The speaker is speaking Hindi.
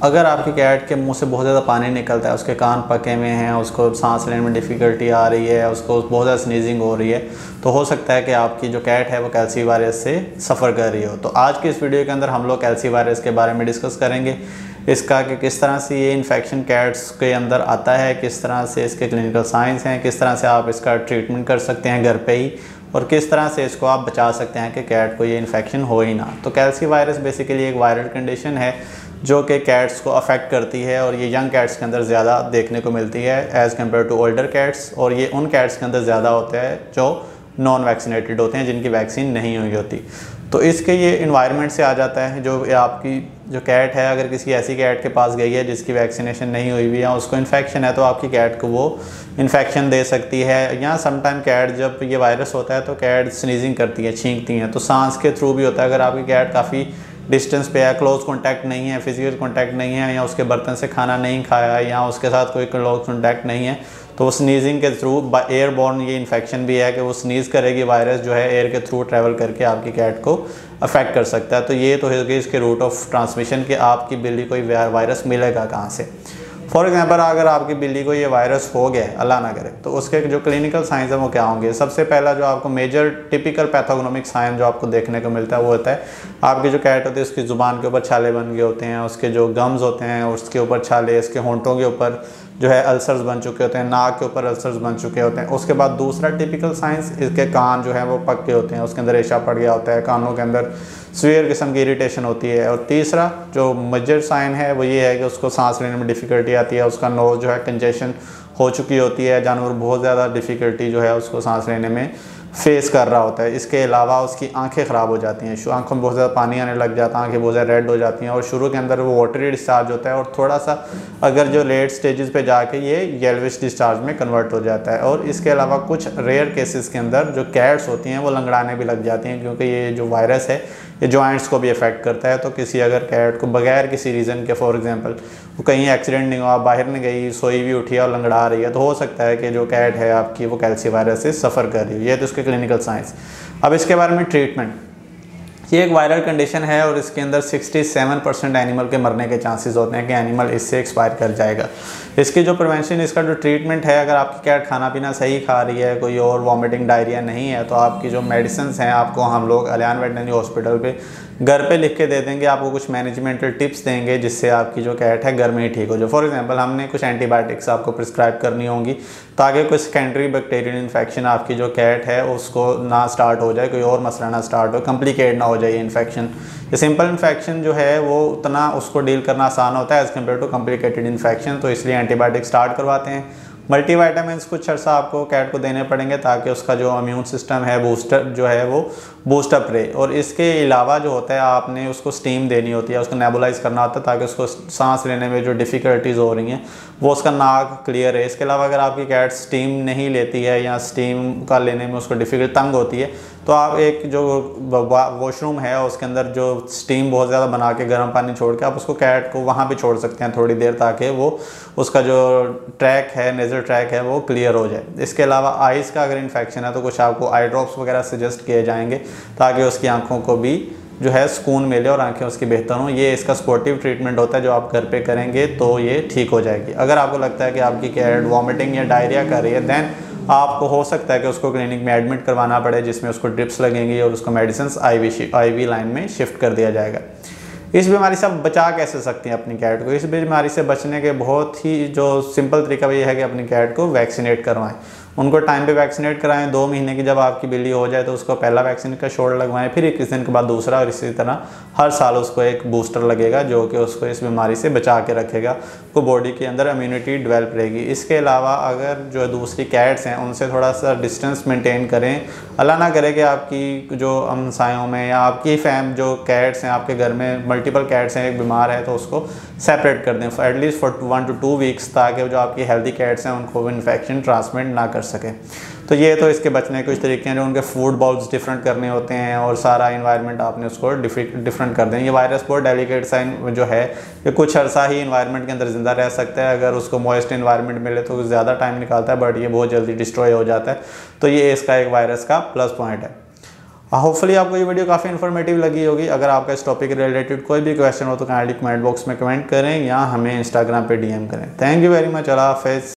अगर आपकी कैट के मुंह से बहुत ज़्यादा पानी निकलता है, उसके कान पके हुए हैं, उसको सांस लेने में डिफ़िकल्टी आ रही है, उसको बहुत ज़्यादा स्नीजिंग हो रही है, तो हो सकता है कि आपकी जो कैट है वो कैल्सी वायरस से सफ़र कर रही हो। तो आज की इस वीडियो के अंदर हम लोग कैल्सी वायरस के बारे में डिस्कस करेंगे, इसका कि किस तरह से ये इन्फेक्शन कैट्स के अंदर आता है, किस तरह से इसके क्लिनिकल साइंस हैं, किस तरह से आप इसका ट्रीटमेंट कर सकते हैं घर पे ही, और किस तरह से इसको आप बचा सकते हैं कि कैट को ये इन्फेक्शन हो ही ना। तो कैल्सी वायरस बेसिकली एक वायरल कंडीशन है जो कि कैट्स को अफेक्ट करती है, और ये यंग कैट्स के अंदर ज़्यादा देखने को मिलती है as compare to older cats, और ये उन कैट्स के अंदर ज़्यादा होता है जो नॉन वैक्सीनेटेड होते हैं, जिनकी वैक्सीन नहीं हुई होती। तो इसके ये इन्वायरमेंट से आ जाता है। जो आपकी जो कैट है, अगर किसी ऐसी कैट के पास गई है जिसकी वैक्सीनेशन नहीं हुई हुई या उसको इन्फेक्शन है, तो आपकी कैट को वो इन्फेक्शन दे सकती है। या समटाइम कैट जब ये वायरस होता है तो कैट स्नीजिंग करती है, छींकती हैं, तो सांस के थ्रू भी होता है। अगर आपकी कैट काफ़ी डिस्टेंस पे है, क्लोज कॉन्टैक्ट नहीं है, फिजिकल कॉन्टैक्ट नहीं है, या उसके बर्तन से खाना नहीं खाया, या उसके साथ कोई क्लोज कॉन्टैक्ट नहीं है, तो वो स्नीजिंग के थ्रू एयरबॉर्न ये इन्फेक्शन भी है कि वो स्नीज़ करेगी, वायरस जो है एयर के थ्रू ट्रैवल करके आपकी कैट को अफेक्ट कर सकता है। तो ये तो है कि इसके रूट ऑफ ट्रांसमिशन कि आपकी बिल्ली को ये वायरस मिलेगा कहाँ से। फॉर एग्जांपल अगर आपकी बिल्ली को ये वायरस हो गया है, अल्लाह ना करे, तो उसके जो क्लिनिकल साइंस हैं वो क्या होंगे। सबसे पहला जो आपको मेजर टिपिकल पैथोगनोमिक साइन जो आपको देखने को मिलता है वो होता है आपकी जो कैट होती है उसकी ज़ुबान के ऊपर छाले बन गए होते हैं, उसके जो गम्स होते हैं उसके ऊपर छाले, इसके होंठों के ऊपर जो है अल्सर्स बन चुके होते हैं, नाक के ऊपर अल्सर्स बन चुके होते हैं। उसके बाद दूसरा टिपिकल साइंस, इसके कान जो है वो पक्के होते हैं, उसके अंदर रेशा पड़ गया होता है, कानों के अंदर सीवियर किस्म की इरिटेशन होती है। और तीसरा जो मेजर साइन है वो ये है कि उसको सांस लेने में डिफ़िकल्टी आती है, उसका नोज़ जो है कंजेशन हो चुकी होती है, जानवर बहुत ज़्यादा डिफ़िकल्टी जो है उसको सांस लेने में फेस कर रहा होता है। इसके अलावा उसकी आंखें ख़राब हो जाती हैं, आंखों में बहुत ज़्यादा पानी आने लग जाता है, आंखें बहुत ज़्यादा रेड हो जाती हैं, और शुरू के अंदर वो वाटरी डिस्चार्ज होता है, और थोड़ा सा अगर जो लेट स्टेजेस पे जाके ये येलोविश डिस्चार्ज में कन्वर्ट हो जाता है। और इसके अलावा कुछ रेयर केसेस के अंदर जो कैट्स होती हैं वो लंगड़ाने भी लग जाती हैं, क्योंकि ये जो वायरस है ये जॉइंट्स को भी अफेक्ट करता है। तो किसी अगर कैट को बगैर किसी रीज़न के, फॉर एग्जांपल वो कहीं एक्सीडेंट नहीं हुआ, बाहर नहीं गई, सोई भी उठी है और लंगड़ा रही है, तो हो सकता है कि जो कैट है आपकी वो कैल्सी वायरस से सफ़र कर रही है। ये तो उसके क्लिनिकल साइंस। अब इसके बारे में ट्रीटमेंट, ये एक वायरल कंडीशन है और इसके अंदर 67% एनिमल के मरने के चांसेस होते हैं कि एनिमल इससे एक्सपायर कर जाएगा। इसकी जो प्रिवेंशन, इसका जो ट्रीटमेंट है, अगर आपकी कैट खाना पीना सही खा रही है, कोई और वॉमिटिंग डायरिया नहीं है, तो आपकी जो मेडिसिन हैं आपको हम लोग अलियान वेटनरी हॉस्पिटल पे घर पे लिख के दे देंगे। आपको कुछ मैनेजमेंटल टिप्स देंगे जिससे आपकी जो कैट है घर में ही ठीक हो जाए। फॉर एग्जांपल हमने कुछ एंटीबायोटिक्स आपको प्रिस्क्राइब करनी होंगी ताकि कोई सेकेंडरी बैक्टीरियल इन्फेक्शन आपकी जो कैट है उसको ना स्टार्ट हो जाए, कोई और मसला ना स्टार्ट हो, कम्प्लिकेट ना हो जाए इन्फेक्शन। ये सिंपल इन्फेक्शन जो है वो उतना उसको डील करना आसान होता है as compare to complicated infection, तो इसलिए एंटीबायोटिक स्टार्ट करवाते हैं। मल्टीवाइटामिन्स कुछ अर्सा आपको कैट को देने पड़ेंगे ताकि उसका जो इम्यून सिस्टम है बूस्टर जो है वो बूस्टअप रहे। और इसके अलावा जो होता है आपने उसको स्टीम देनी होती है, उसको नेबुलाइज करना होता है ताकि उसको सांस लेने में जो डिफ़िकल्टीज़ हो रही हैं वो उसका नाक क्लियर है। इसके अलावा अगर आपकी कैट स्टीम नहीं लेती है या स्टीम का लेने में उसको डिफ़िकल्ट तंग होती है, तो आप एक जो वॉशरूम है उसके अंदर जो स्टीम बहुत ज़्यादा बना के गर्म पानी छोड़ के आप उसको कैट को वहाँ पे छोड़ सकते हैं थोड़ी देर, ताकि वो उसका जो ट्रैक है, नेज़ल ट्रैक है, वो क्लियर हो जाए। इसके अलावा आइज़ का अगर इन्फेक्शन है तो कुछ आपको आई ड्रॉप्स वगैरह सजेस्ट किए जाएंगे ताकि उसकी आँखों को भी जो है सुकून मिले और आंखें उसकी बेहतर हों। ये इसका सपोर्टिव ट्रीटमेंट होता है जो आप घर पे करेंगे तो ये ठीक हो जाएगी। अगर आपको लगता है कि आपकी कैट वॉमिटिंग या डायरिया कर रही है, दैन आपको हो सकता है कि उसको क्लिनिक में एडमिट करवाना पड़े, जिसमें उसको ड्रिप्स लगेंगी और उसको मेडिसिन आईवी लाइन में शिफ्ट कर दिया जाएगा। इस बीमारी से आप बचा कैसे सकते हैं अपनी कैट को। इस बीमारी से बचने के बहुत ही जो सिंपल तरीका ये है कि अपनी कैट को वैक्सीनेट करवाएं, उनको टाइम पे वैक्सीनेट कराएं। 2 महीने की जब आपकी बिल्ली हो जाए तो उसको पहला वैक्सीन का शॉट लगवाएं, फिर 21 दिन के बाद दूसरा, और इसी तरह हर साल उसको एक बूस्टर लगेगा जो कि उसको इस बीमारी से बचा के रखेगा, को बॉडी के अंदर इम्यूनिटी डेवलप रहेगी। इसके अलावा अगर जो दूसरी कैट्स हैं उनसे थोड़ा सा डिस्टेंस मेंटेन करें। अल्लाह ना करे कि आपकी जो हमसायों में या आपकी जो कैट्स हैं आपके घर में मल्टीपल कैट्स हैं, एक बीमार है, तो उसको सेपरेट कर दें एटलीस्ट फॉर 1 to 2 वीक्स, ताकि जो आपकी हेल्दी कैट्स हैं उनको इन्फेक्शन ट्रांसमिट ना कर सके। तो ये तो इसके बचने के कुछ तरीके हैं। जो उनके फूड बाउल्स डिफरेंट करने होते हैं और सारा इन्वायरमेंट आपने उसको डिफरेंट कर दें। ये वायरस बहुत डेलिकेट सा जो है ये कुछ अर्सा ही इन्वायरमेंट के अंदर ज़िंदा रह सकता है। अगर उसको मॉइस्ट इन्वायरमेंट मिले तो ज़्यादा टाइम निकालता है, बट ये बहुत जल्दी डिस्ट्रॉय हो जाता है। तो ये इसका एक वायरस का प्लस पॉइंट है। होपफुली आपको ये वीडियो काफ़ी इन्फॉर्मेटिव लगी होगी। अगर आपका इस टॉपिक के रिलेटेड कोई भी क्वेश्चन हो तो काइंडली कमेंट बॉक्स में कमेंट करें या हमें इंस्टाग्राम पे DM करें। Thank you very much. अल्लाह हाफ़िज़।